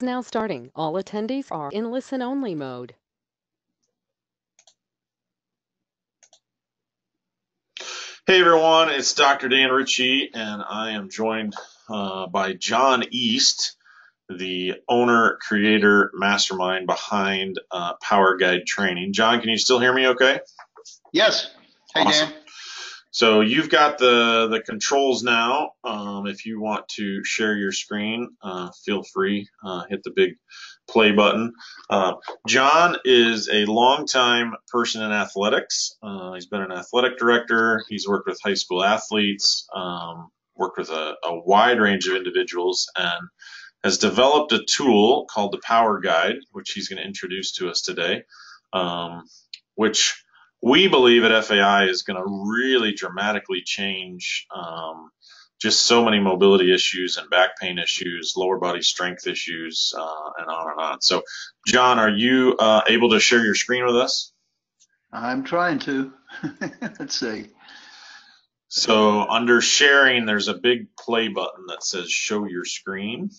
Now starting. All attendees are in listen-only mode. Hey everyone, it's Dr. Dan Ritchie, and I am joined by John East, the owner, creator, mastermind behind Power Guide Training. John, can you still hear me okay? Yes. Hey, Awesome. Dan. So you've got the controls now. If you want to share your screen, feel free. Hit the big play button. John is a longtime person in athletics. He's been an athletic director. He's worked with high school athletes, worked with a wide range of individuals, and has developed a tool called the Power Guide, which he's going to introduce to us today, which we believe at FAI is going to really dramatically change just so many mobility issues and back pain issues, lower body strength issues, and on and on. So, John, are you able to share your screen with us? I'm trying to. Let's see. So, under sharing, there's a big play button that says show your screen.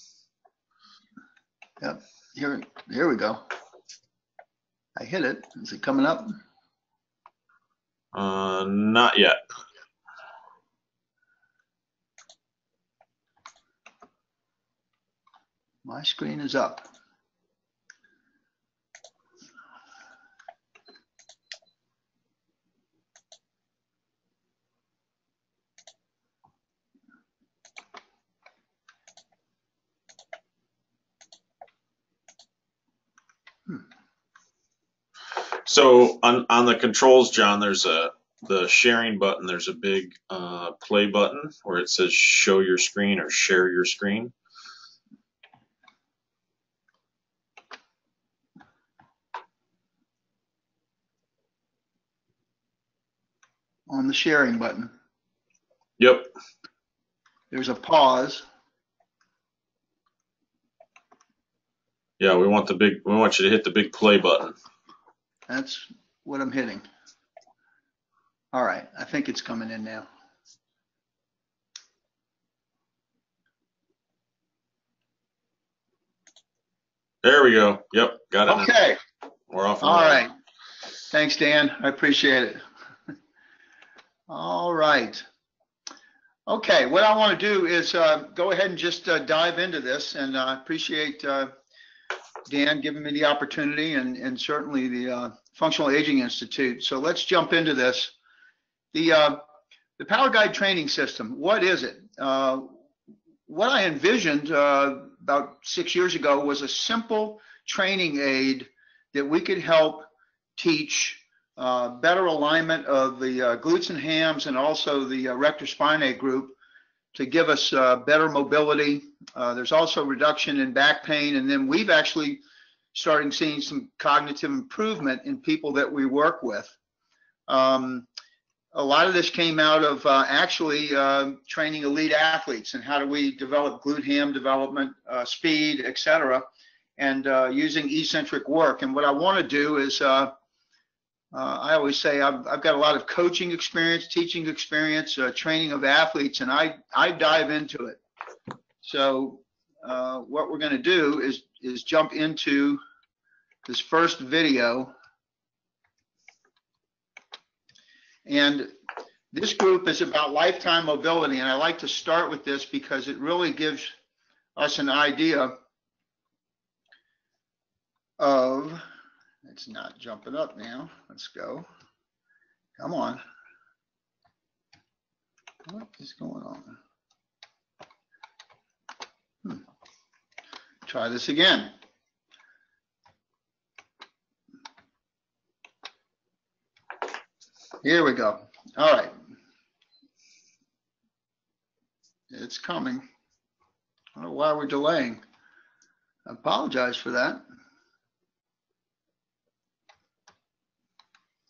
Yep. Here we go. I hit it. Is it coming up? Not yet. My screen is up. So on the controls, John, there's the sharing button. There's a big play button where it says show your screen or share your screen. On the sharing button. Yep. There's a pause. Yeah, we want you to hit the big play button. That's what I'm hitting. All right. I think it's coming in now. There we go. Yep, got it. Okay. We're off. All right. Thanks, Dan. I appreciate it. All right. Okay. What I want to do is go ahead and just dive into this, and I appreciate Dan giving me the opportunity, and certainly the Functional Aging Institute. So let's jump into this. The Power Guide training system, what is it? What I envisioned about 6 years ago was a simple training aid that we could help teach better alignment of the glutes and hams and also the rector spinae group to give us better mobility. There's also reduction in back pain, and then we've actually started seeing some cognitive improvement in people that we work with. A lot of this came out of actually training elite athletes and how do we develop glute ham development, speed, etc., and using eccentric work. And what I want to do is, I always say I've got a lot of coaching experience, teaching experience, training of athletes, and I dive into it. So what we're going to do is jump into this first video. And this group is about lifetime mobility, and I like to start with this because it really gives us an idea of, it's not jumping up now, let's go, come on, what is going on? Try this again. Here we go. All right. It's coming. I don't know why we're delaying. I apologize for that.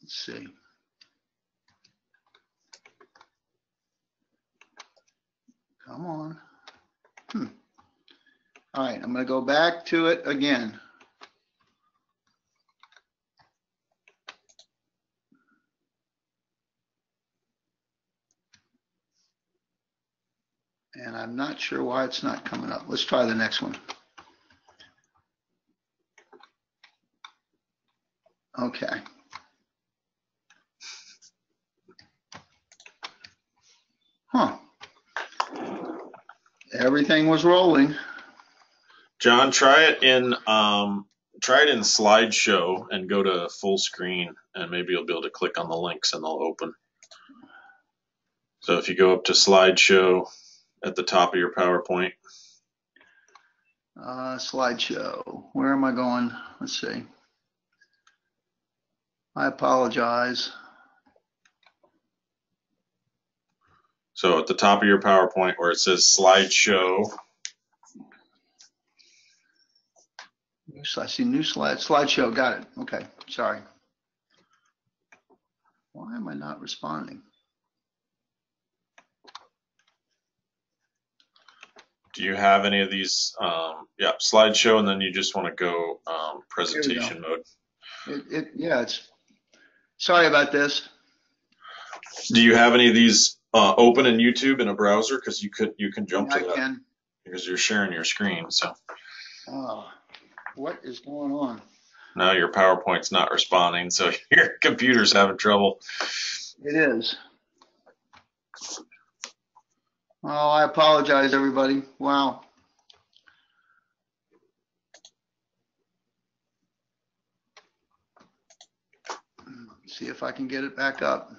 Let's see. Come on. All right, I'm going to go back to it again. And I'm not sure why it's not coming up. Let's try the next one. Okay. Huh. Everything was rolling. John, try it in slideshow and go to full screen, and maybe you'll be able to click on the links and they'll open. So if you go up to slideshow at the top of your PowerPoint. Slideshow. Where am I going? Let's see. I apologize. So at the top of your PowerPoint where it says slideshow. I see new slideshow. Got it. Okay. Sorry. Why am I not responding? Do you have any of these? Yeah, slideshow, and then you just want to go presentation mode. Yeah, it's, sorry about this. Do you have any of these open in YouTube in a browser? Because you can jump to that. I can. Because you're sharing your screen. So. Oh, what is going on? Now your PowerPoint's not responding, so your computer's having trouble. It is. Oh, I apologize, everybody. Wow. See if I can get it back up.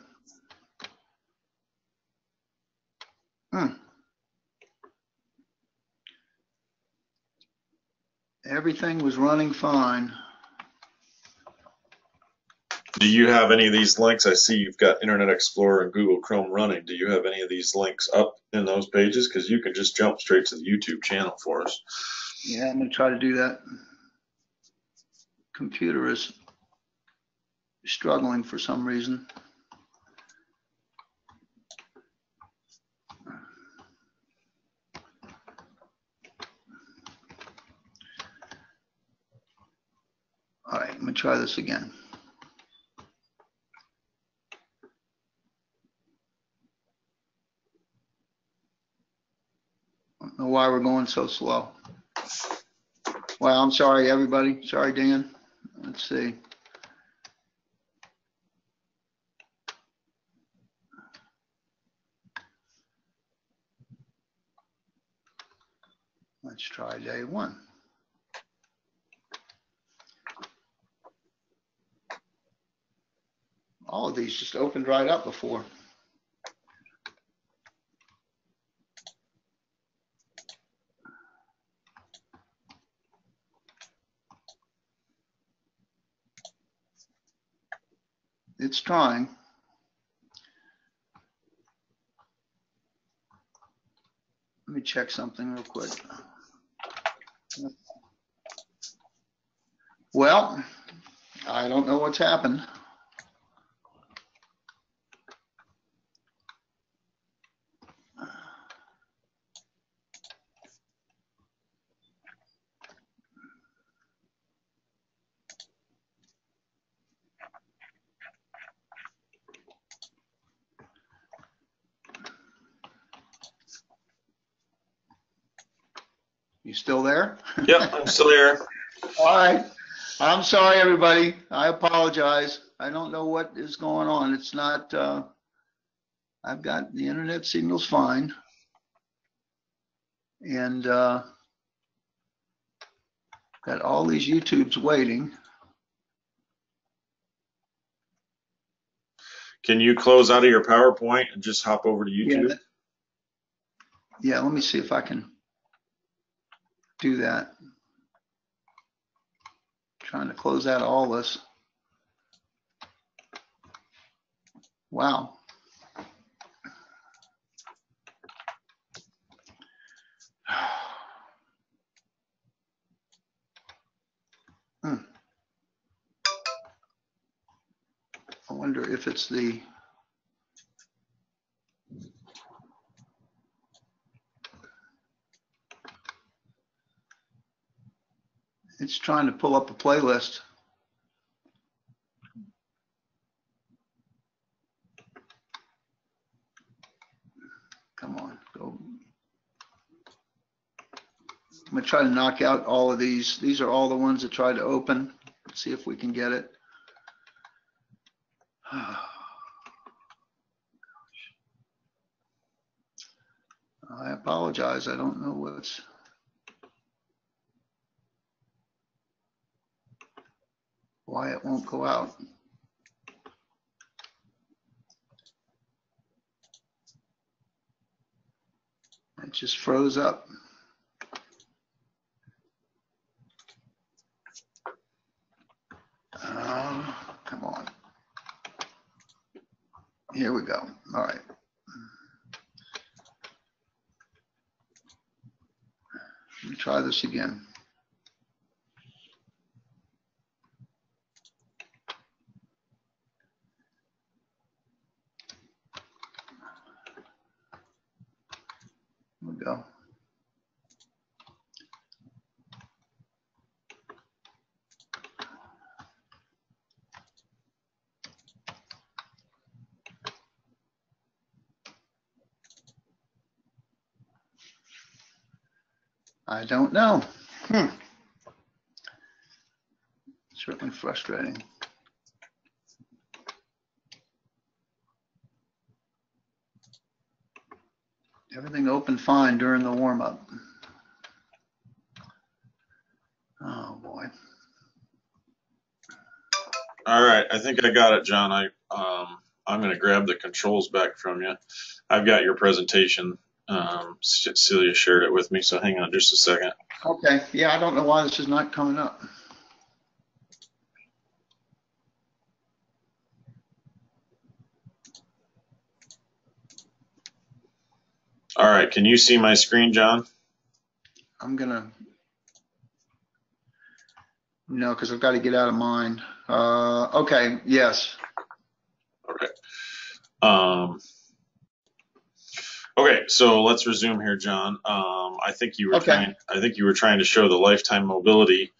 Everything was running fine. Do you have any of these links? I see you've got Internet Explorer and Google Chrome running. Do you have any of these links up in those pages? Because you can just jump straight to the YouTube channel for us. Yeah, I'm going to try to do that. Computer is struggling for some reason. All right, I'm going to try this again. I don't know why we're going so slow. Well, I'm sorry, everybody. Sorry, Dan. Let's see. Let's try day one. All of these just opened right up before. It's trying. Let me check something real quick. Well, I don't know what's happened. You still there? Yep, I'm still here. All right. I'm sorry, everybody. I apologize. I don't know what is going on. It's not, I've got the internet signal's fine. And got all these YouTubes waiting. Can you close out of your PowerPoint and just hop over to YouTube? Yeah, let me see if I can do that. Trying to close out all this. Wow. I wonder if it's the it's trying to pull up a playlist. Come on, go. I'm gonna try to knock out all of these. These are all the ones that tried to open. Let's see if we can get it. I apologize. I don't know why it won't go out. It just froze up. Come on. Here we go. All right. Let me try this again. Here we go. I don't know. Certainly frustrating. Everything opened fine during the warm-up. Oh boy. All right, I think I got it, John. I'm going to grab the controls back from you. I've got your presentation. Celia shared it with me, so hang on just a second. Okay. Yeah, I don't know why this is not coming up. All right, can you see my screen, John? I'm gonna, no, because I've got to get out of mine. Okay, yes. Okay. Okay, so let's resume here, John. I think you were trying to show the lifetime mobility.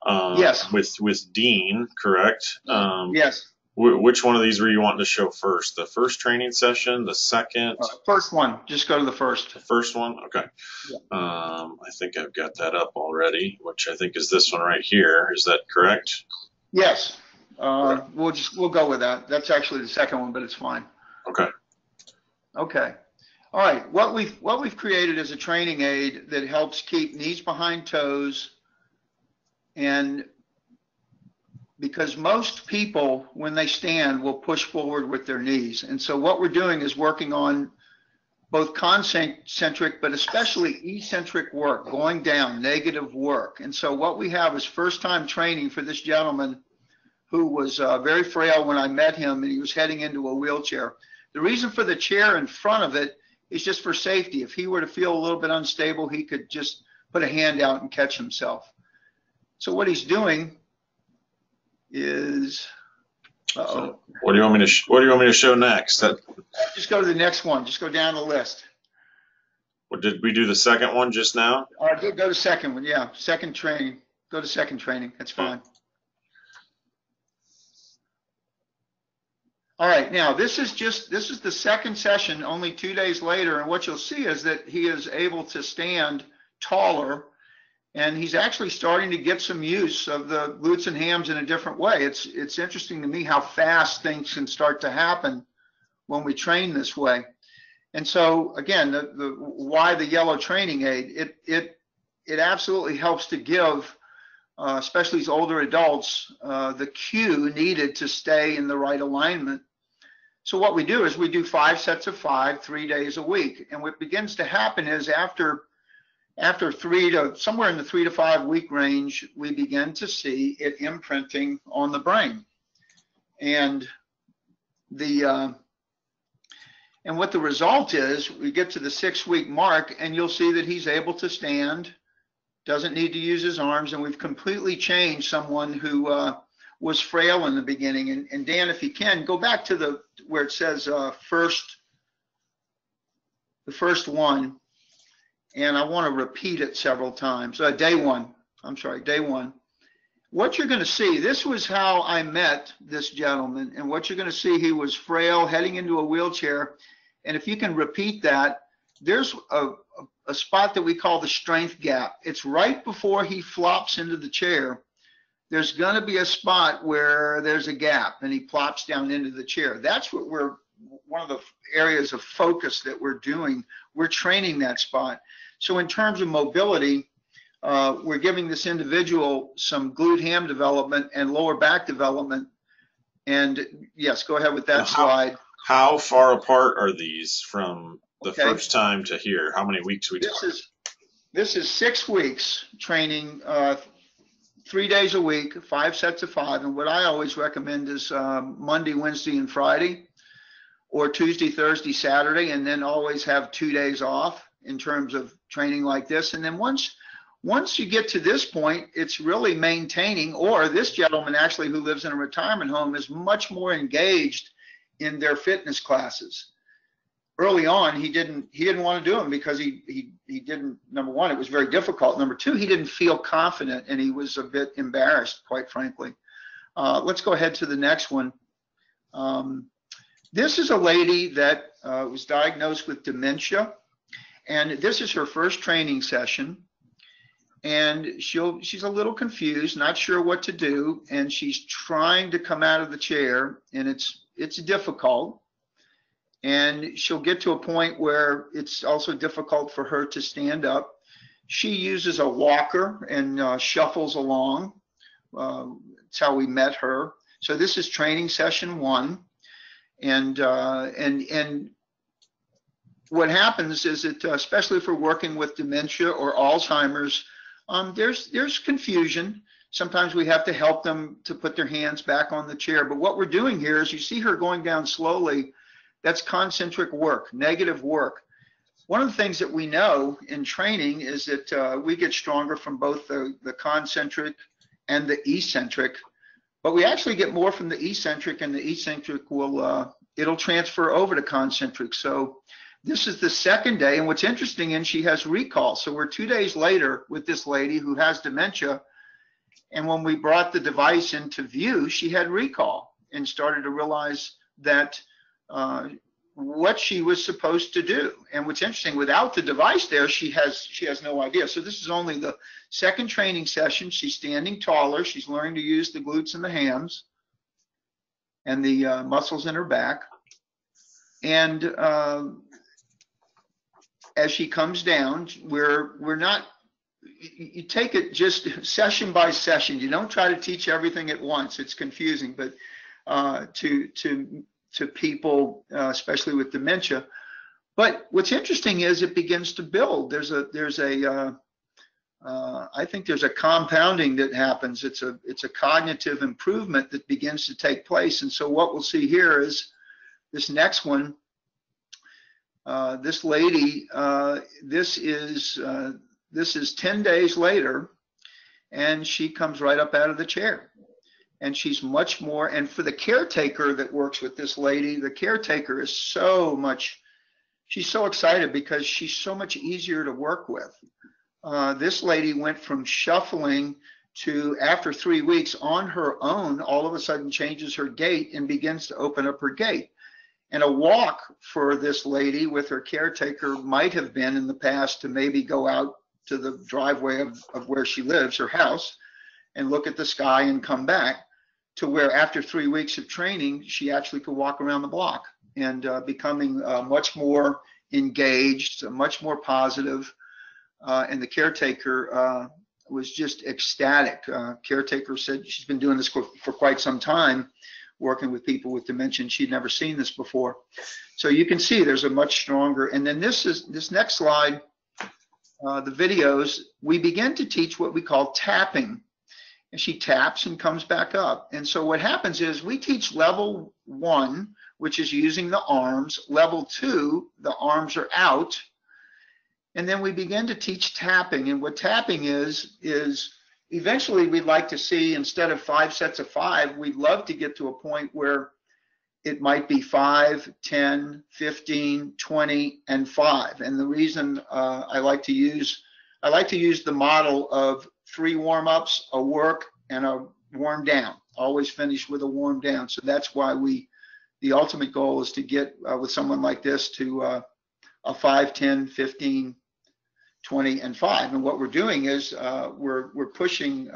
Yes. With Dean, correct? Yes. Which one of these were you wanting to show first? The first training session, the second? First one. Just go to the first. The first one? Okay. Yeah. I think I've got that up already, which I think is this one right here. Is that correct? Yes. Okay. We'll go with that. That's actually the second one, but it's fine. Okay. Okay. All right. What we've created is a training aid that helps keep knees behind toes, and because most people, when they stand, will push forward with their knees. And so what we're doing is working on both concentric, but especially eccentric work, going down, negative work. And so what we have is first-time training for this gentleman who was very frail when I met him, and he was heading into a wheelchair. The reason for the chair in front of it is just for safety. If he were to feel a little bit unstable, he could just put a hand out and catch himself. So what he's doing is, So what do you want me to show next? Just go to the next one. Just go down the list. What, did we do the second one just now? Go to second one. Yeah, second training. Go to second training. That's fine. All right. Now this is the second session, only 2 days later, and what you'll see is that he is able to stand taller. And he's actually starting to get some use of the glutes and hams in a different way. It's interesting to me how fast things can start to happen when we train this way. And so again, why the yellow training aid? It absolutely helps to give, especially these older adults, the cue needed to stay in the right alignment. So what we do is we do 5 sets of 5, 3 days a week. And what begins to happen is after somewhere in the 3 to 5 week range, we begin to see it imprinting on the brain. And what the result is, we get to the 6-week mark and you'll see that he's able to stand, doesn't need to use his arms, and we've completely changed someone who was frail in the beginning. And Dan, if you can, go back to where it says the first one. And I want to repeat it several times. Day one. What you're going to see, this was how I met this gentleman. And what you're going to see, he was frail, heading into a wheelchair. And if you can repeat that, there's a spot that we call the strength gap. It's right before he flops into the chair. there's going to be a spot where there's a gap and he plops down into the chair. That's what one of the areas of focus that we're doing. We're training that spot. So in terms of mobility, we're giving this individual some glute ham development and lower back development. And yes, go ahead with that slide. How far apart are these from the Okay. first time to here? How many weeks are we talking? This is 6 weeks training, 3 days a week, 5 sets of 5. And what I always recommend is Monday, Wednesday, and Friday, or Tuesday, Thursday, Saturday, and then always have 2 days off in terms of training like this. And then once you get to this point, it's really maintaining, or this gentleman actually who lives in a retirement home is much more engaged in their fitness classes. Early on, he didn't want to do them because he didn't, number one, it was very difficult. Number two, he didn't feel confident and he was a bit embarrassed, quite frankly. Let's go ahead to the next one. This is a lady that was diagnosed with dementia, and this is her first training session. And she's a little confused, not sure what to do, and she's trying to come out of the chair, and it's difficult. And she'll get to a point where it's also difficult for her to stand up. She uses a walker and shuffles along. That's how we met her. So this is training session 1, and what happens is that especially if we're working with dementia or Alzheimer's, there's confusion. Sometimes we have to help them to put their hands back on the chair. But what we're doing here is you see her going down slowly. That's concentric work, negative work. One of the things that we know in training is that we get stronger from both the concentric and the eccentric, but we actually get more from the eccentric, and the eccentric will, it'll transfer over to concentric. So this is the second day, and what's interesting is she has recall. So we're 2 days later with this lady who has dementia, and when we brought the device into view, she had recall and started to realize that what she was supposed to do. And what's interesting, without the device there, she has no idea. So this is only the second training session. She's standing taller. She's learning to use the glutes and the hams and the muscles in her back. And as she comes down, we're not, you take it just session by session. You don't try to teach everything at once. It's confusing, but to people, especially with dementia. But what's interesting is it begins to build. I think there's a compounding that happens. It's a cognitive improvement that begins to take place. And so what we'll see here is this next one. This lady, this is 10 days later, and she comes right up out of the chair. And she's much more, and for the caretaker that works with this lady, the caretaker is she's so excited because she's so much easier to work with. This lady went from shuffling to, after 3 weeks on her own, all of a sudden changes her gait and begins to open up her gait. And a walk for this lady with her caretaker might have been in the past to maybe go out to the driveway of where she lives, her house, and look at the sky and come back, to where after 3 weeks of training, she actually could walk around the block and becoming much more engaged, much more positive. And the caretaker was just ecstatic. Caretaker said she's been doing this for quite some time, working with people with dementia. She'd never seen this before. So you can see there's a much stronger, and then this next slide, the videos, we begin to teach what we call tapping. And she taps and comes back up. And so what happens is we teach level 1, which is using the arms. Level 2, the arms are out. And then we begin to teach tapping. And what tapping is eventually we'd like to see, instead of 5 sets of 5, we'd love to get to a point where it might be 5, 10, 15, 20, and 5. And the reason I like to use the model of 3 warm-ups, a work, and a warm down. Always finish with a warm down. So that's why the ultimate goal is to get with someone like this to a 5, 10, 15, 20, and 5. And what we're doing is we're pushing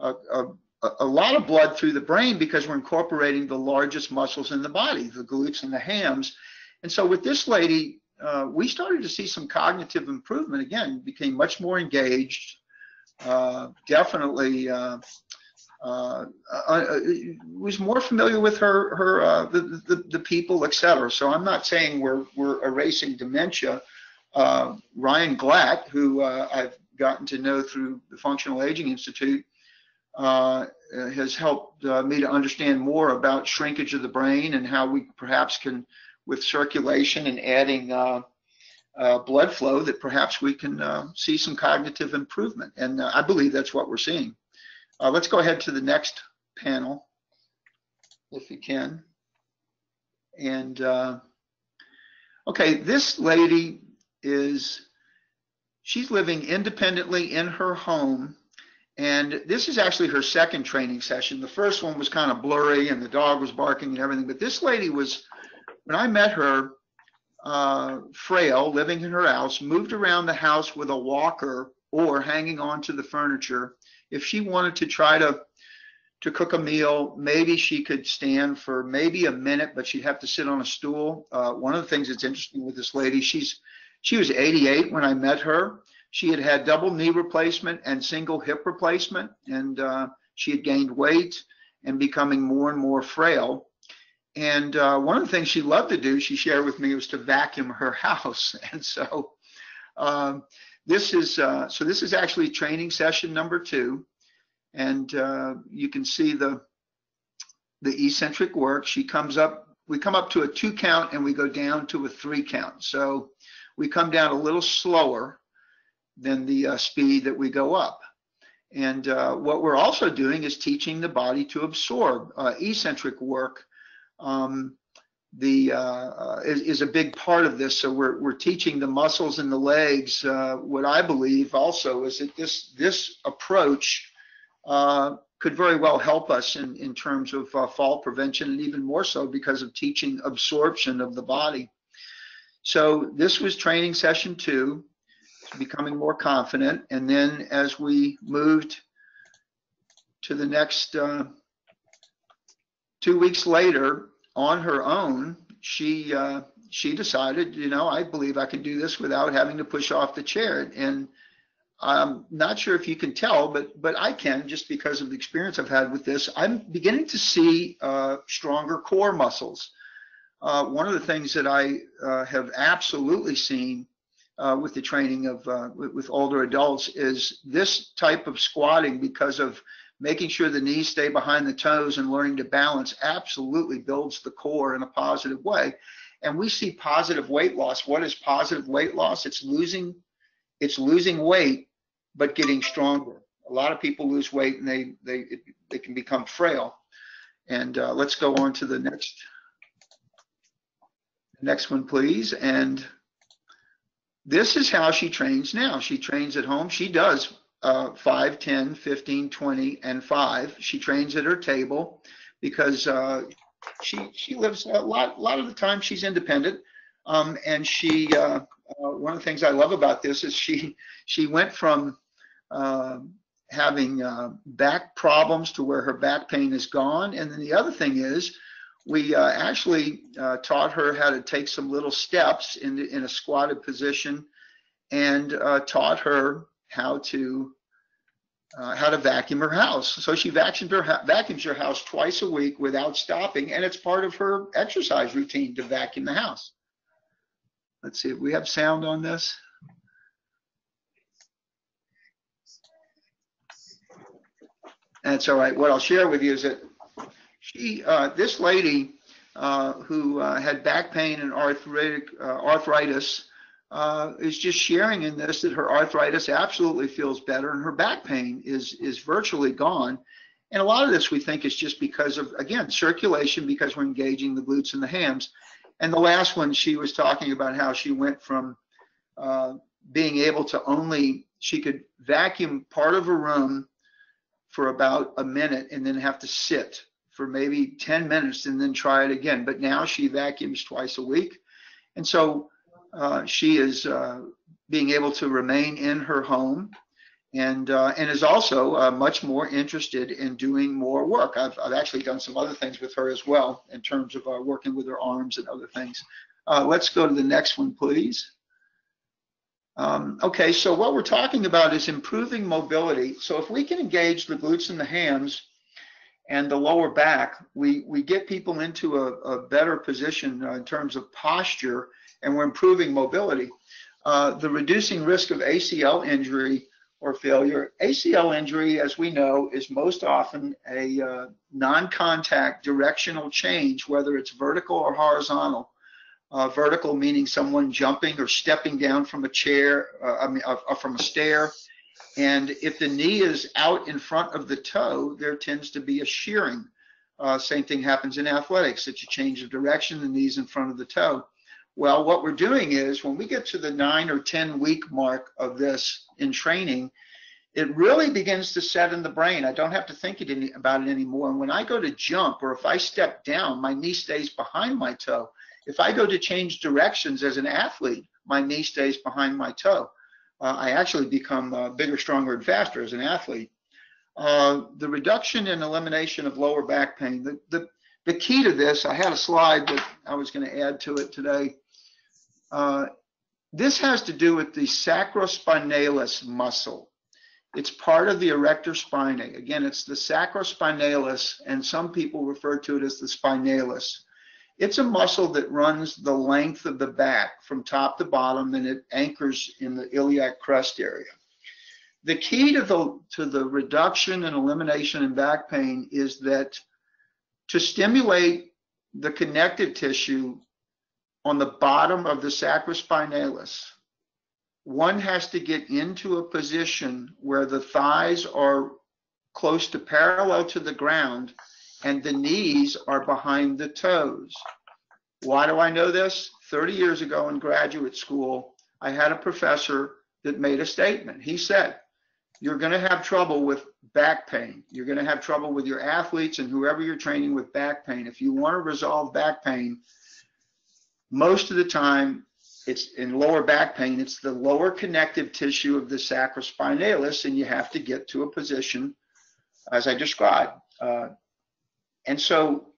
a lot of blood through the brain because we're incorporating the largest muscles in the body, the glutes and the hams. And so with this lady, we started to see some cognitive improvement. Again, became much more engaged, definitely was more familiar with the people, etc. So I'm not saying we're erasing dementia. Ryan Glatt, who I've gotten to know through the Functional Aging Institute, has helped me to understand more about shrinkage of the brain and how we perhaps can, with circulation and adding blood flow, that perhaps we can see some cognitive improvement. And I believe that's what we're seeing. Let's go ahead to the next panel, if you can. And okay, this lady she's living independently in her home. And this is actually her second training session. The first one was kind of blurry and the dog was barking and everything. But this lady was, when I met her, frail, living in her house, moved around the house with a walker or hanging on to the furniture. If she wanted to try to cook a meal, maybe she could stand for maybe a minute, but she'd have to sit on a stool. One of the things that's interesting with this lady, she was 88 when I met her. She had had double knee replacement and single hip replacement, and she had gained weight and becoming more and more frail. And one of the things she loved to do, she shared with me, was to vacuum her house. And so this is actually training session number 2, and you can see the eccentric work. We come up to a 2 count and we go down to a 3 count. So we come down a little slower than the speed that we go up. And what we're also doing is teaching the body to absorb. Eccentric work is a big part of this. So we're teaching the muscles in the legs. What I believe also is that this approach could very well help us in terms of fall prevention, and even more so because of teaching absorption of the body. So this was training session 2. Becoming more confident. And then as we moved to the next 2 weeks later, on her own, she decided, I believe I can do this without having to push off the chair. And I'm not sure if you can tell, but I can, just because of the experience I've had with this. I'm beginning to see stronger core muscles. One of the things that I have absolutely seen with the training of with older adults is this type of squatting, because of making sure the knees stay behind the toes and learning to balance, absolutely builds the core in a positive way. And we see positive weight loss. What is positive weight loss? It's losing weight, but getting stronger. A lot of people lose weight and they can become frail. And let's go on to the next one, please. And this is how she trains now. She trains at home. She does 5, 10, 15, 20, and 5. She trains at her table because she lives a lot of the time. She's independent, and she one of the things I love about this is she went from having back problems to where her back pain is gone. And then the other thing is, we actually taught her how to take some little steps in a squatted position, and taught her how to vacuum her house. So she vacuums her house twice a week without stopping, and it's part of her exercise routine to vacuum the house. Let's see if we have sound on this. That's all right. What I'll share with you is that this lady who had back pain and arthritis is just sharing in this that her arthritis absolutely feels better and her back pain is virtually gone. And a lot of this we think is just because of, again, circulation, because we're engaging the glutes and the hams. And the last one, she was talking about how she went from being able to she could vacuum part of a room for about a minute and then have to sit for maybe 10 minutes and then try it again. But now she vacuums twice a week. And so she is being able to remain in her home and is also much more interested in doing more work. I've actually done some other things with her as well in terms of working with her arms and other things. Let's go to the next one, please. Okay, so what we're talking about is improving mobility. So if we can engage the glutes and the hams and the lower back, we get people into a better position in terms of posture, and we're improving mobility. The reducing risk of ACL injury or failure. ACL injury, as we know, is most often a non-contact directional change, whether it's vertical or horizontal. Vertical meaning someone jumping or stepping down from a chair, from a stair. And if the knee is out in front of the toe, there tends to be a shearing. Same thing happens in athletics. It's a change of direction, the knee's in front of the toe. Well, what we're doing is when we get to the 9 or 10 week mark of this in training, it really begins to set in the brain. I don't have to think about it anymore. And when I go to jump, or if I step down, my knee stays behind my toe. If I go to change directions as an athlete, my knee stays behind my toe. I actually become bigger, stronger, and faster as an athlete. The reduction and elimination of lower back pain. The key to this, I had a slide that I was going to add to it today. This has to do with the sacrospinalis muscle. It's part of the erector spinae. Again, it's the sacrospinalis, and some people refer to it as the spinalis. It's a muscle that runs the length of the back from top to bottom, and it anchors in the iliac crest area. The key to the reduction and elimination in back pain is that to stimulate the connective tissue on the bottom of the sacrospinalis, one has to get into a position where the thighs are close to parallel to the ground and the knees are behind the toes. Why do I know this? 30 years ago in graduate school, I had a professor that made a statement. He said, you're going to have trouble with back pain. You're going to have trouble with your athletes and whoever you're training with back pain. If you want to resolve back pain, most of the time, it's in lower back pain, it's the lower connective tissue of the sacrospinalis, and you have to get to a position as I described. And so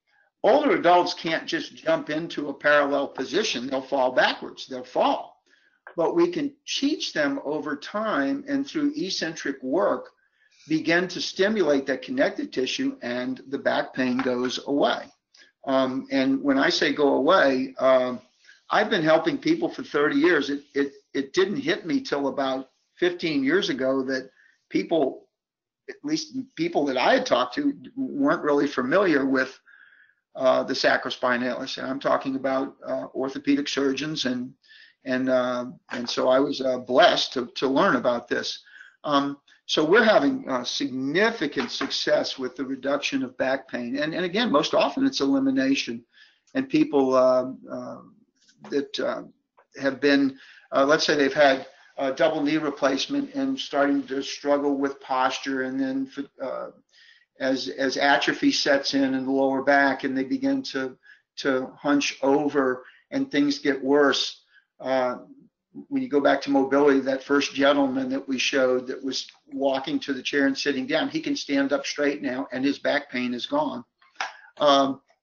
older adults can't just jump into a parallel position. They'll fall backwards. They'll fall. But we can teach them over time and through eccentric work, begin to stimulate that connective tissue, and the back pain goes away. And when I say go away, I've been helping people for 30 years. It didn't hit me till about 15 years ago that people, at least people that I had talked to, weren't really familiar with the sacrospinalis. And I'm talking about orthopedic surgeons, and so I was blessed to learn about this. So we're having significant success with the reduction of back pain. And again, most often it's elimination. And people that have been, let's say they've had a double knee replacement and starting to struggle with posture, and then as atrophy sets in the lower back and they begin to hunch over and things get worse. When you go back to mobility, that first gentleman that we showed that was walking to the chair and sitting down, he can stand up straight now and his back pain is gone.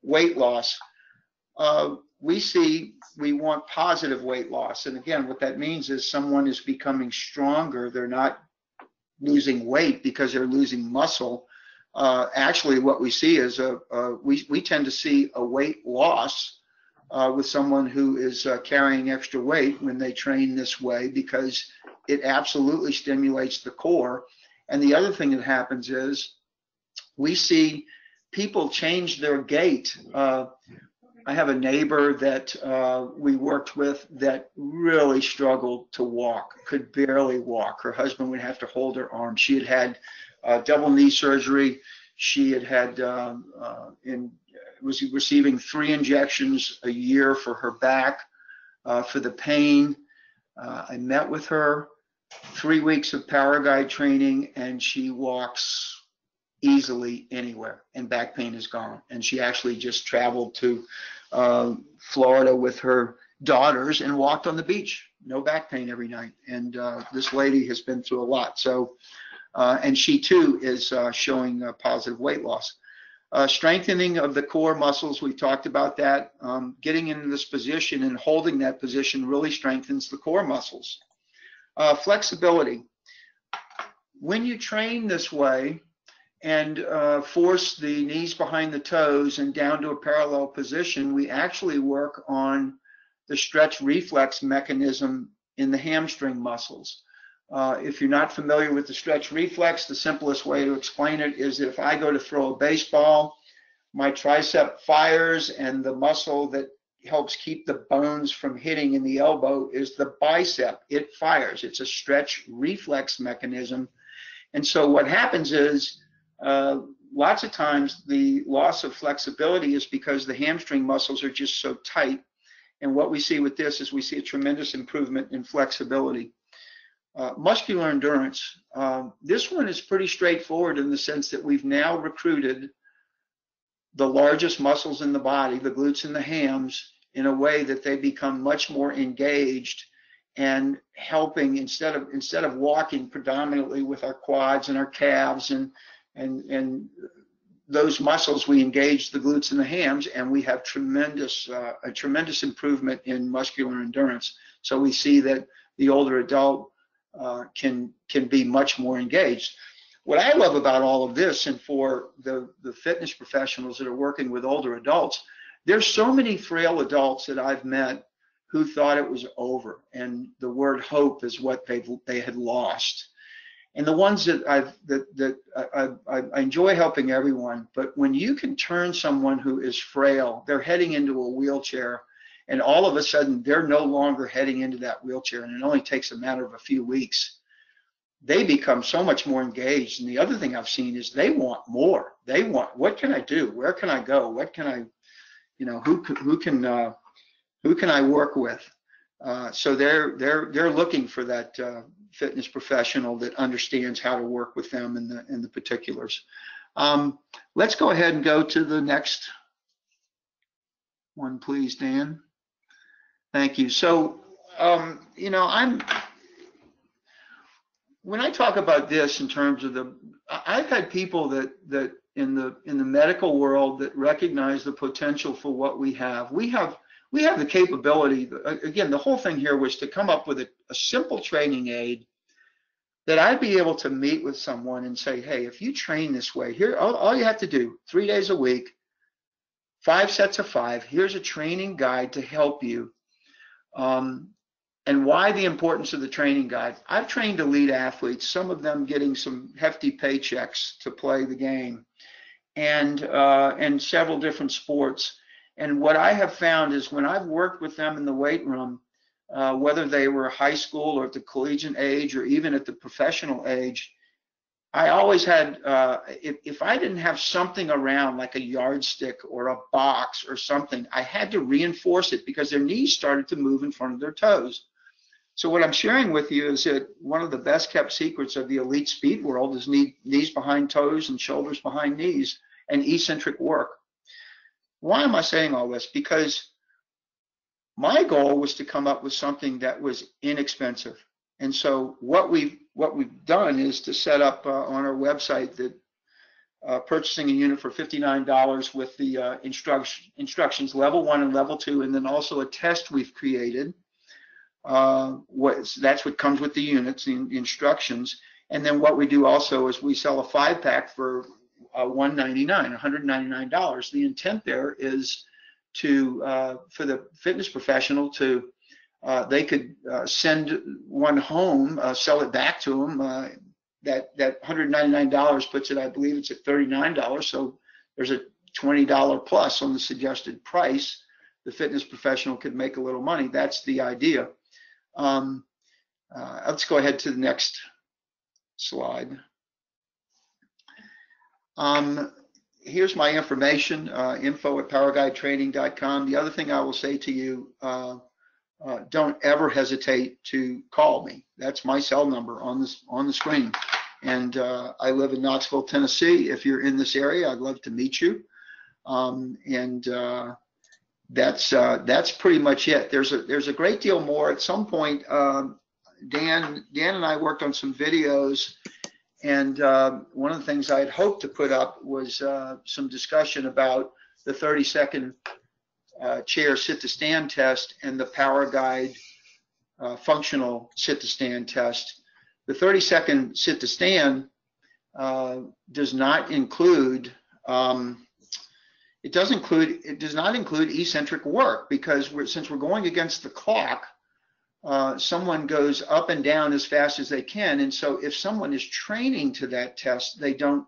Weight loss. We want positive weight loss. And again, what that means is someone is becoming stronger. They're not losing weight because they're losing muscle. Actually, what we see is we tend to see a weight loss with someone who is carrying extra weight when they train this way, because it absolutely stimulates the core. And the other thing that happens is we see people change their gait. I have a neighbor that we worked with that really struggled to walk, could barely walk. Her husband would have to hold her arm. She had had double knee surgery. She had was receiving 3 injections a year for her back, for the pain. I met with her, 3 weeks of Paraguide training, and she walks easily anywhere, and back pain is gone. And she actually just traveled to Florida with her daughters and walked on the beach no back pain every night. And this lady has been through a lot. So, and she too is showing positive weight loss. Strengthening of the core muscles, we talked about that. Getting into this position and holding that position really strengthens the core muscles. Flexibility. When you train this way and force the knees behind the toes and down to a parallel position, we actually work on the stretch reflex mechanism in the hamstring muscles. If you're not familiar with the stretch reflex, the simplest way to explain it is if I go to throw a baseball, my tricep fires, and the muscle that helps keep the bones from hitting in the elbow is the bicep. It fires. It's a stretch reflex mechanism. And so what happens is lots of times the loss of flexibility is because the hamstring muscles are just so tight. And what we see with this is we see a tremendous improvement in flexibility. Muscular endurance. This one is pretty straightforward in the sense that we've now recruited the largest muscles in the body, the glutes and the hams, in a way that they become much more engaged and helping instead of walking predominantly with our quads and our calves and those muscles, we engage the glutes and the hams, and we have a tremendous improvement in muscular endurance. So we see that the older adult can be much more engaged. What I love about all of this, and for the fitness professionals that are working with older adults, there's so many frail adults that I've met who thought it was over, and the word hope is what they had lost. And the ones that I enjoy helping everyone, but when you can turn someone who is frail, they're heading into a wheelchair, and all of a sudden they're no longer heading into that wheelchair, and it only takes a matter of a few weeks, they become so much more engaged. And the other thing I've seen is they want more. They want, what can I do? Where can I go? What can I, who can I work with? So they're looking for that fitness professional that understands how to work with them in the particulars. Let's go ahead and go to the next one, please, Dan. Thank you. So, when I talk about this in terms of I've had people that in the medical world that recognize the potential for what we have. We have the capability. Again, the whole thing here was to come up with a simple training aid that I'd be able to meet with someone and say, hey, if you train this way, here, all you have to do, 3 days a week, 5 sets of 5, here's a training guide to help you. And why the importance of the training guide? I've trained elite athletes, some of them getting some hefty paychecks to play the game, and several different sports. And what I have found is when I've worked with them in the weight room, whether they were high school or at the collegiate age or even at the professional age, I always had, if I didn't have something around like a yardstick or a box or something, I had to reinforce it because their knees started to move in front of their toes. So what I'm sharing with you is that one of the best kept secrets of the elite speed world is knees behind toes and shoulders behind knees and eccentric work. Why am I saying all this? Because my goal was to come up with something that was inexpensive. And so what we've done is to set up on our website that purchasing a unit for $59 with the instructions level 1 and level 2, and then also a test we've created. That's what comes with the units, the instructions. And then what we do also is we sell a 5-pack for $199. The intent there is to for the fitness professional to they could send one home, sell it back to them. That $199 puts it, I believe it's at $39. So there's a $20 plus on the suggested price. The fitness professional could make a little money. That's the idea. Let's go ahead to the next slide. Here's my information, info@powerguidetraining.com. The other thing I will say to you, don't ever hesitate to call me. That's my cell number on the screen. And I live in Knoxville, Tennessee. If you're in this area, I'd love to meet you. that's pretty much it. There's a great deal more. At some point, Dan and I worked on some videos, and one of the things I had hoped to put up was some discussion about the 30-second chair sit-to-stand test and the Power Guide functional sit-to-stand test. The 30-second sit-to-stand does not include it does not include eccentric work, because since we're going against the clock, someone goes up and down as fast as they can, and so if someone is training to that test, they don't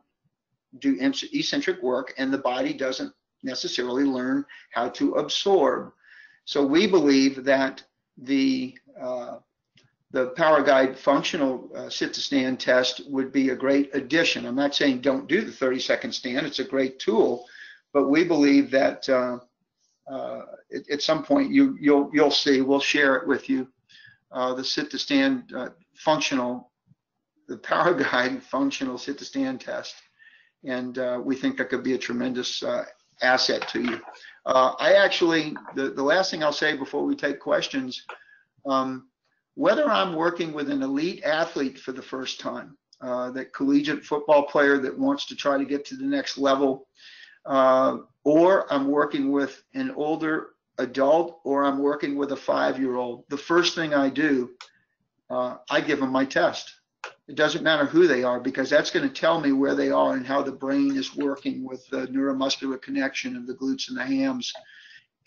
do eccentric work, and the body doesn't necessarily learn how to absorb. So we believe that the Power Guide functional sit-to-stand test would be a great addition. I'm not saying don't do the 30-second stand. It's a great tool, but we believe that at some point you'll see. We'll share it with you. The sit-to-stand the Power Guide functional sit-to-stand test, and we think that could be a tremendous asset to you. The last thing I'll say before we take questions. Whether I'm working with an elite athlete for the first time, that collegiate football player that wants to try to get to the next level, or I'm working with an older adult, or I'm working with a 5-year-old, the first thing I do, I give them my test. It doesn't matter who they are, because that's going to tell me where they are and how the brain is working with the neuromuscular connection of the glutes and the hams.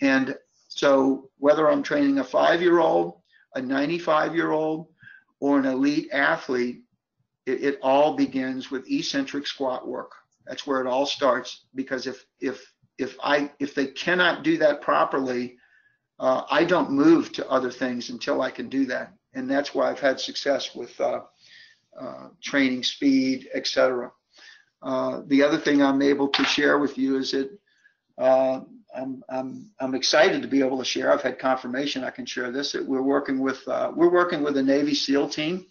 And so whether I'm training a 5-year-old, a 95-year-old, or an elite athlete, it all begins with eccentric squat work. That's where it all starts, because if they cannot do that properly, I don't move to other things until I can do that. And that's why I've had success with training speed, etc. The other thing I'm able to share with you is that I'm excited to be able to share. I've had confirmation I can share this. That we're working with a Navy SEAL team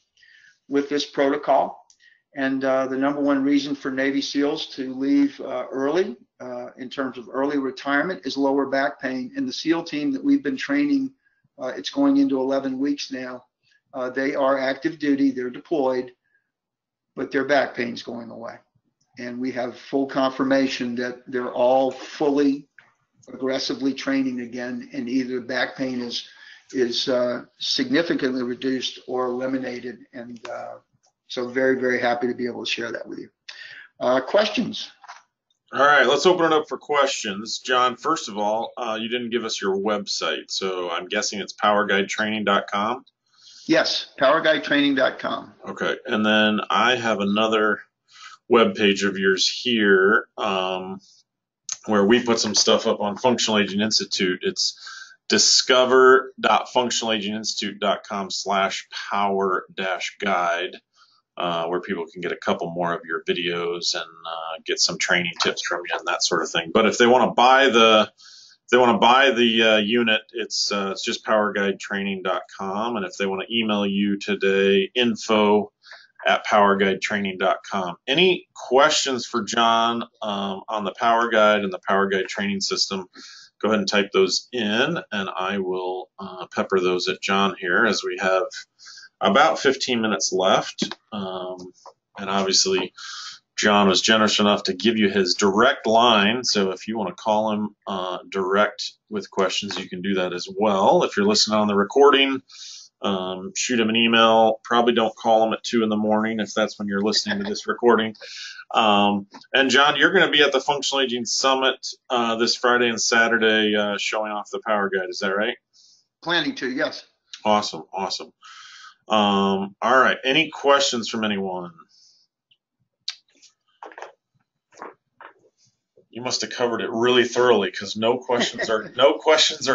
with this protocol, and the number one reason for Navy SEALs to leave early, in terms of early retirement, is lower back pain. And the SEAL team that we've been training, it's going into 11 weeks now. They are active duty, they're deployed, but their back pain's going away. And we have full confirmation that they're all fully, aggressively training again, and either back pain is significantly reduced or eliminated. And so very, very happy to be able to share that with you. Questions? All right, let's open it up for questions. John, first of all, you didn't give us your website, so I'm guessing it's powerguidetraining.com? Yes, powerguidetraining.com. Okay, and then I have another web page of yours here where we put some stuff up on Functional Aging Institute. It's discover.functionalaginginstitute.com/power-guide, where people can get a couple more of your videos and get some training tips from you and that sort of thing. But if they want to buy the unit, it's just powerguidetraining.com. And if they want to email you today, info@powerguidetraining.com. Any questions for John on the Power Guide and the Power Guide training system? Go ahead and type those in, and I will pepper those at John here, as we have about 15 minutes left. And obviously, John was generous enough to give you his direct line, so if you want to call him direct with questions, you can do that as well. If you're listening on the recording, shoot him an email. Probably don't call him at 2 in the morning if that's when you're listening to this recording. And John, you're going to be at the Functional Aging Summit this Friday and Saturday showing off the Power Guide. Is that right? Planning to, yes. Awesome, awesome. All right, any questions from anyone? You must have covered it really thoroughly, because no questions are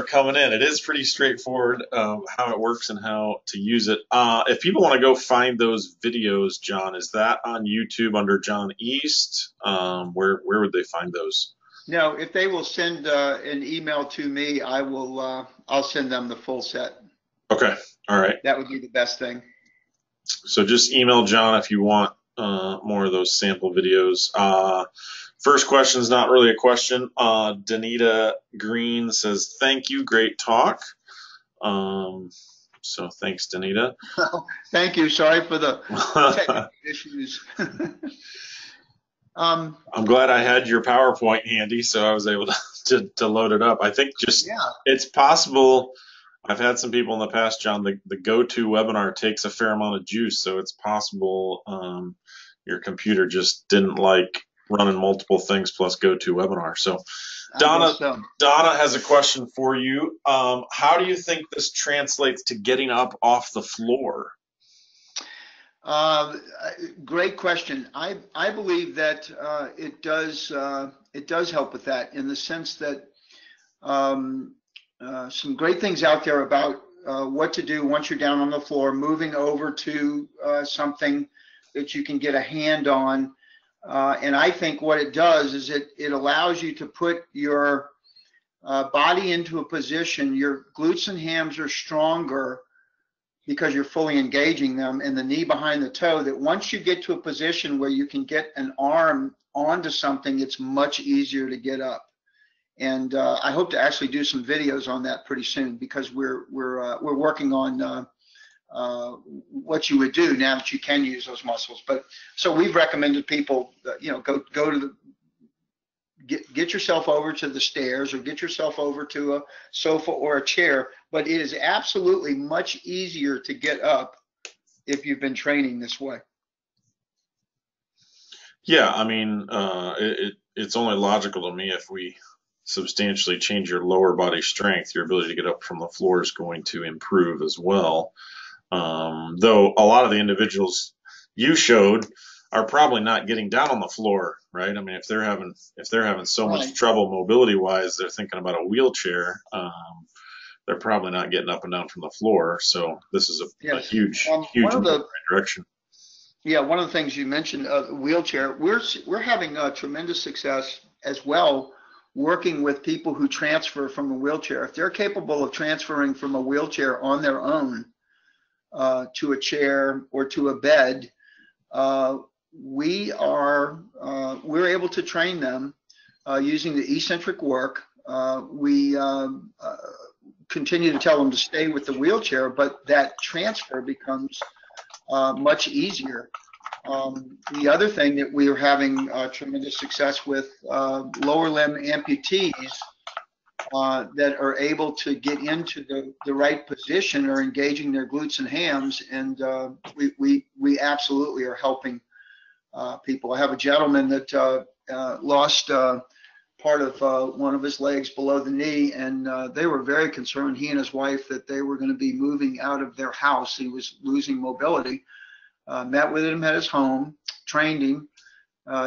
coming in. It is pretty straightforward how it works and how to use it. If people want to go find those videos, John, is that on YouTube under John East? Where would they find those? No, if they will send an email to me, I'll send them the full set. Okay, all right. That would be the best thing. So just email John if you want more of those sample videos. First question is not really a question. Danita Green says, "Thank you, great talk." So thanks, Danita. Thank you. Sorry for the technical issues. I'm glad I had your PowerPoint handy, so I was able to load it up. I think it's possible. I've had some people in the past, John, the GoToWebinar takes a fair amount of juice, so it's possible your computer just didn't like running multiple things plus GoToWebinar. So Donna has a question for you. How do you think this translates to getting up off the floor? Great question. I believe that it does help with that, in the sense that some great things out there about what to do once you're down on the floor, moving over to something that you can get a hand on. And I think what it does is it allows you to put your body into a position. Your glutes and hams are stronger because you're fully engaging them, and the knee behind the toe, that once you get to a position where you can get an arm onto something, it's much easier to get up. And I hope to actually do some videos on that pretty soon, because we're working on what you would do now that you can use those muscles. But so we've recommended people, go to the get yourself over to the stairs, or get yourself over to a sofa or a chair. But it is absolutely much easier to get up if you've been training this way. Yeah, I mean, it's only logical to me, if we substantially change your lower body strength, your ability to get up from the floor is going to improve as well. Though a lot of the individuals you showed are probably not getting down on the floor, right? I mean, if they're having so much trouble mobility wise, they're thinking about a wheelchair. They're probably not getting up and down from the floor. So this is a huge move in the right direction. Yeah, one of the things you mentioned, wheelchair, we're having tremendous success as well, working with people who transfer from a wheelchair. If they're capable of transferring from a wheelchair on their own to a chair or to a bed, we're able to train them using the eccentric work. We continue to tell them to stay with the wheelchair, but that transfer becomes much easier. The other thing that we are having tremendous success with, lower limb amputees that are able to get into the right position, or engaging their glutes and hams, and we absolutely are helping people. I have a gentleman that lost part of one of his legs below the knee, and they were very concerned, he and his wife, that they were going to be moving out of their house. He was losing mobility. Met with him at his home, trained him,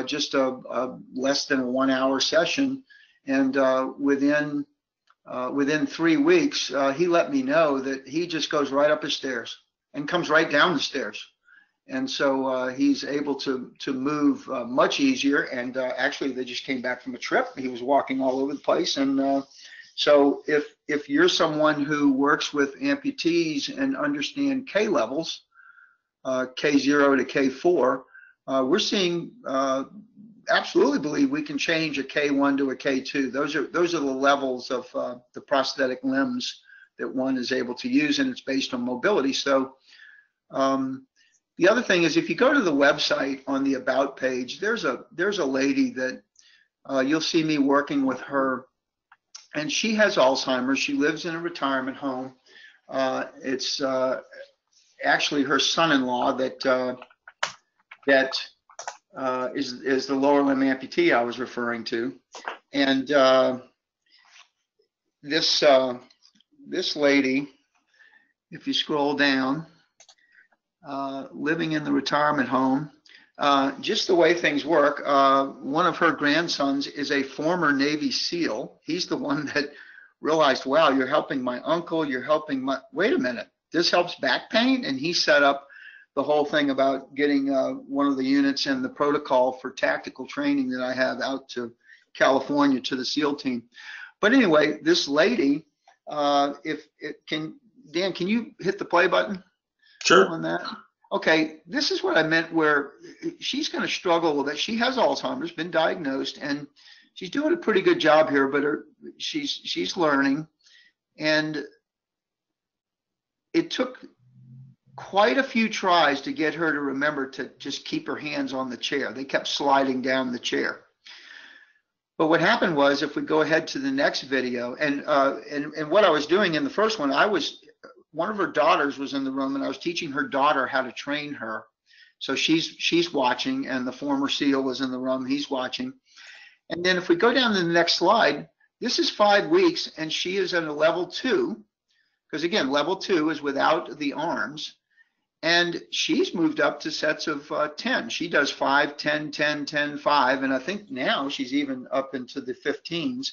just a less than a 1 hour session, and within 3 weeks, he let me know that he just goes right up his stairs and comes right down the stairs. And so he's able to move much easier. And actually, they just came back from a trip. He was walking all over the place. And so if you're someone who works with amputees and understand K levels, K0 to K4, we're seeing, absolutely believe we can change a K1 to a K2. Those are the levels of the prosthetic limbs that one is able to use, and it's based on mobility. So the other thing is, if you go to the website, on the About page, there's a lady that you'll see me working with her, and she has Alzheimer's. She lives in a retirement home. It's actually her son-in-law that is the lower limb amputee I was referring to. And this lady, if you scroll down, living in the retirement home, just the way things work, one of her grandsons is a former Navy SEAL. He's the one that realized, wow, you're helping my uncle, you're helping my, wait a minute, this helps back pain? And he set up the whole thing about getting one of the units and the protocol for tactical training that I have out to California to the SEAL team. But anyway, this lady, Dan, can you hit the play button? Sure. On that? Okay, this is what I meant where she's going to struggle with it. She has Alzheimer's, been diagnosed, and she's doing a pretty good job here, but she's learning. And it took quite a few tries to get her to remember to just keep her hands on the chair. They kept sliding down the chair. But what happened was, if we go ahead to the next video, and what I was doing in the first one, one of her daughters was in the room, and I was teaching her daughter how to train her. So she's watching, and the former SEAL was in the room, he's watching. And then if we go down to the next slide, this is 5 weeks, and she is at a level 2, because again, level 2 is without the arms. And she's moved up to sets of 10. She does 5, 10, 10, 10, 5, and I think now she's even up into the 15s.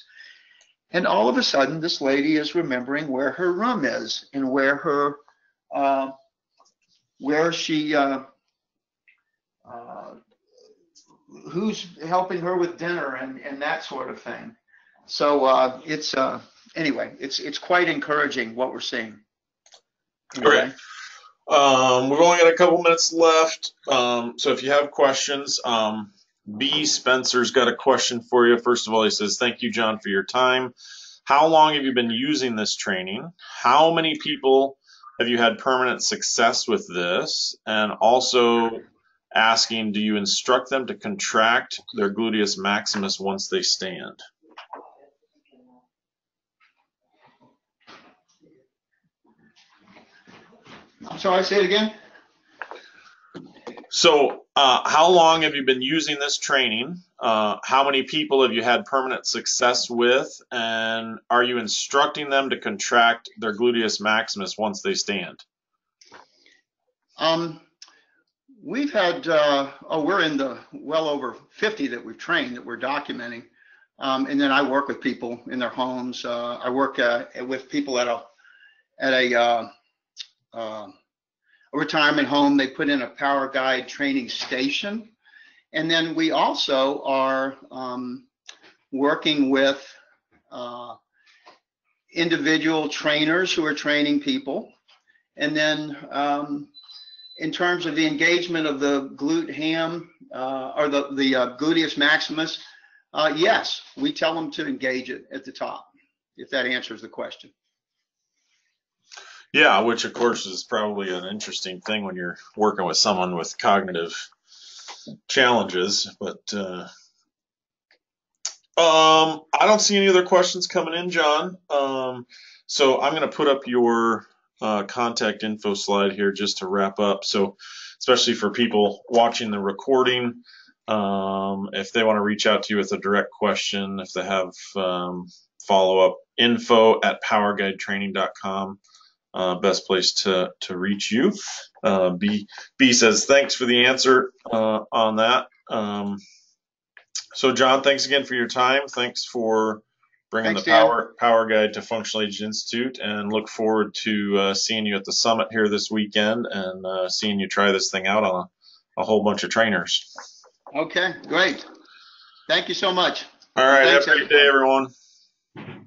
And all of a sudden, this lady is remembering where her room is and where her, who's helping her with dinner and that sort of thing. So anyway, it's quite encouraging what we're seeing. Anyway. Okay. We've only got a couple minutes left. So if you have questions, B. Spencer's got a question for you. First of all, he says, thank you, John, for your time. How long have you been using this training? How many people have you had permanent success with this? And also asking, do you instruct them to contract their gluteus maximus once they stand? So I say it again. So how long have you been using this training? How many people have you had permanent success with? And are you instructing them to contract their gluteus maximus once they stand? We've had, we're in the well over 50 that we've trained that we're documenting. And then I work with people in their homes. I work with people at a retirement home. They put in a Power Guide training station. And then we also are working with individual trainers who are training people. And then in terms of the engagement of the glute ham or the gluteus maximus, yes, we tell them to engage it at the top, if that answers the question. Yeah, which of course is probably an interesting thing when you're working with someone with cognitive challenges. But I don't see any other questions coming in, John. So I'm going to put up your contact info slide here just to wrap up. So especially for people watching the recording, if they want to reach out to you with a direct question, if they have follow-up, info@powerguidetraining.com. Best place to reach you. B says, thanks for the answer on that. So John, thanks again for your time. Thanks for bringing the Power Guide to Functional Age Institute, and look forward to seeing you at the summit here this weekend and seeing you try this thing out on a whole bunch of trainers. Okay, great. Thank you so much. All right, have a great day, everyone.